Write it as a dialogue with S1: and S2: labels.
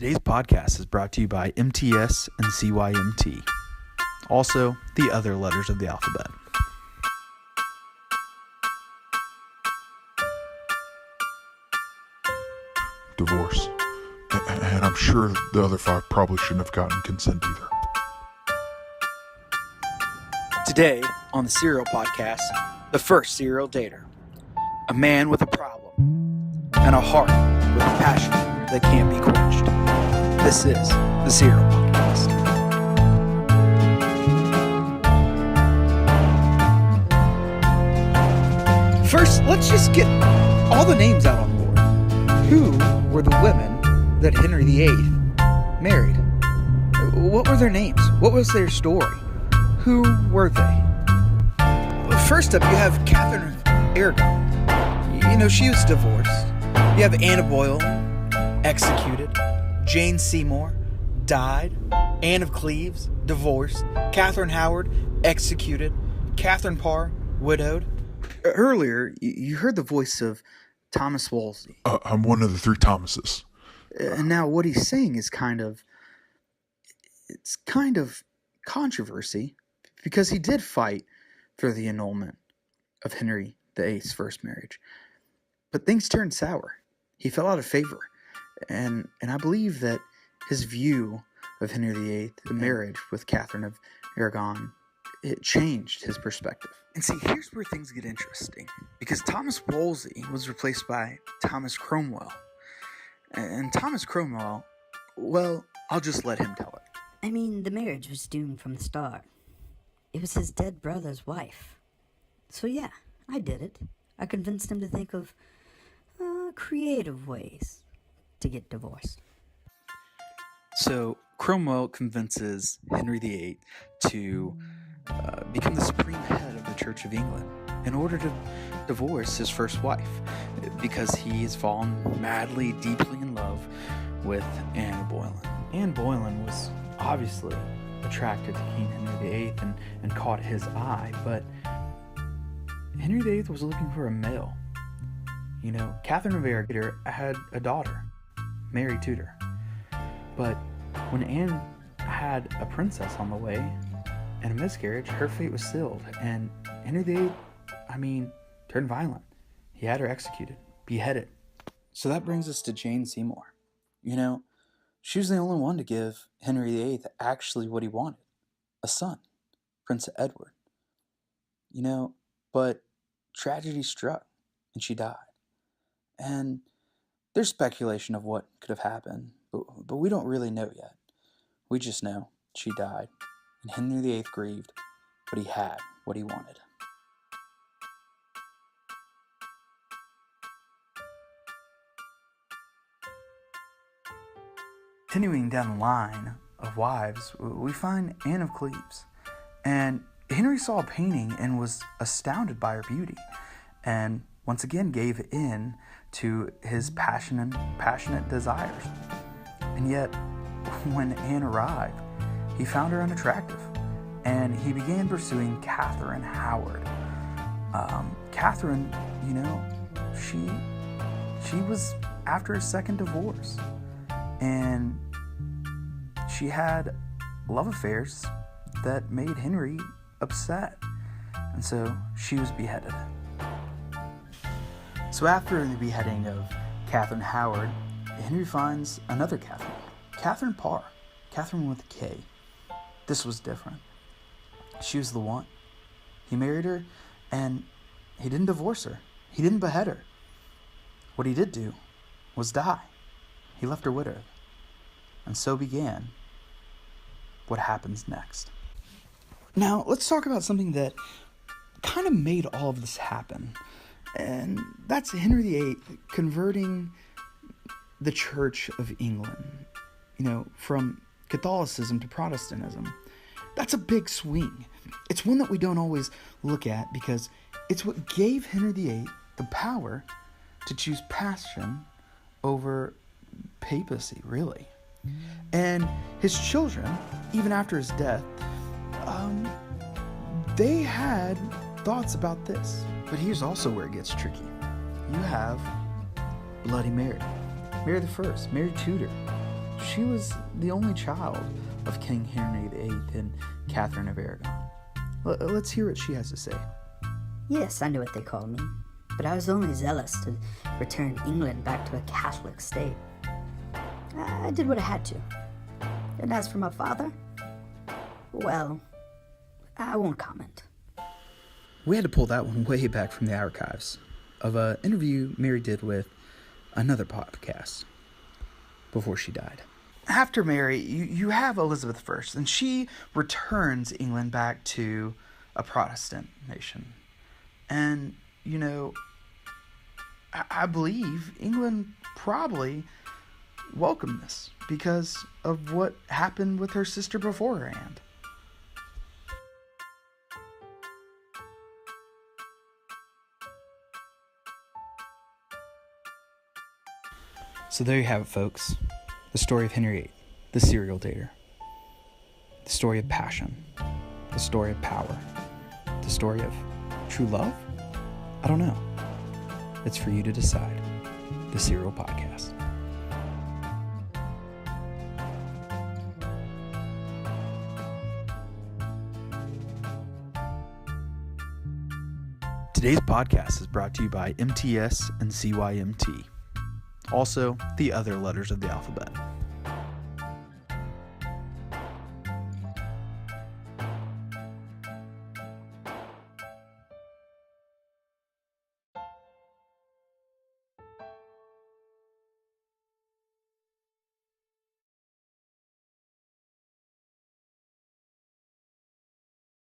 S1: Today's podcast is brought to you by MTS and CYMT. Also, the other letters of the alphabet.
S2: Divorce. And I'm sure the other five probably shouldn't have gotten consent either.
S1: Today, on the Serial Podcast, the first serial dater. A man with a problem and a heart with a passion that can't be quenched. This is the Serial Podcast. First, let's just get all the names out on board. Who were the women that Henry VIII married? What were their names? What was their story? Who were they? First up, you have Catherine of Aragon. You know, she was divorced. You have Anne Boleyn, executed. Jane Seymour, died. Anne of Cleves, divorced. Catherine Howard, executed. Catherine Parr, widowed. Earlier, you heard the voice of Thomas Wolsey.
S2: I'm one of the three Thomases.
S1: And now what he's saying is kind of controversy, because he did fight for the annulment of Henry VIII's first marriage. But things turned sour. He fell out of favor. And I believe that his view of Henry VIII, the marriage with Catherine of Aragon, it changed his perspective. And see, here's where things get interesting. Because Thomas Wolsey was replaced by Thomas Cromwell. And Thomas Cromwell, well, I'll just let him tell it.
S3: I mean, the marriage was doomed from the start. It was his dead brother's wife. So yeah, I did it. I convinced him to think of creative ways to get divorced.
S1: So Cromwell convinces Henry VIII to become the supreme head of the Church of England in order to divorce his first wife, because he has fallen madly, deeply in love with Anne Boleyn. Anne Boleyn was obviously attracted to King Henry VIII and caught his eye, but Henry VIII was looking for a male. You know, Catherine of Aragon had a daughter, Mary Tudor, but when Anne had a princess on the way and a miscarriage, her fate was sealed, and Henry VIII, turned violent. He had her executed, beheaded. So that brings us to Jane Seymour. You know, she was the only one to give Henry VIII actually what he wanted, a son, Prince Edward. You know, but tragedy struck and she died. And there's speculation of what could have happened, but we don't really know yet. We just know she died, and Henry VIII grieved, but he had what he wanted. Continuing down the line of wives, we find Anne of Cleves. And Henry saw a painting and was astounded by her beauty, and once again gave in to his passionate desires. And yet, when Anne arrived, he found her unattractive, and he began pursuing Catherine Howard. Catherine, you know, she was after his second divorce, and she had love affairs that made Henry upset, and so she was beheaded. So after the beheading of Catherine Howard, Henry finds another Catherine, Catherine Parr, Catherine with a K. This was different. She was the one. He married her, and he didn't divorce her. He didn't behead her. What he did do was die. He left her widowed. And so began what happens next. Now, let's talk about something that kind of made all of this happen. And that's Henry VIII converting the Church of England, you know, from Catholicism to Protestantism. That's a big swing. It's one that we don't always look at, because it's what gave Henry VIII the power to choose passion over papacy, really. And his children, even after his death, they had thoughts about this. But here's also where it gets tricky. You have Bloody Mary, Mary I, Mary Tudor. she was the only child of King Henry VIII and Catherine of Aragon. Let's hear what she has to say.
S3: Yes, I knew what they called me, but I was only zealous to return England back to a Catholic state. I did what I had to. And as for my father, well, I won't comment.
S1: We had to pull that one way back from the archives of an interview Mary did with another podcast before she died. After Mary, you have Elizabeth I, and she returns England back to a Protestant nation. And, you know, I believe England probably welcomed this because of what happened with her sister beforehand. So there you have it, folks. The story of Henry VIII, the serial dater. The story of passion. The story of power. The story of true love? I don't know. It's for you to decide. The Serial Podcast. Today's podcast is brought to you by MTS and CYMT. Also, the other letters of the alphabet.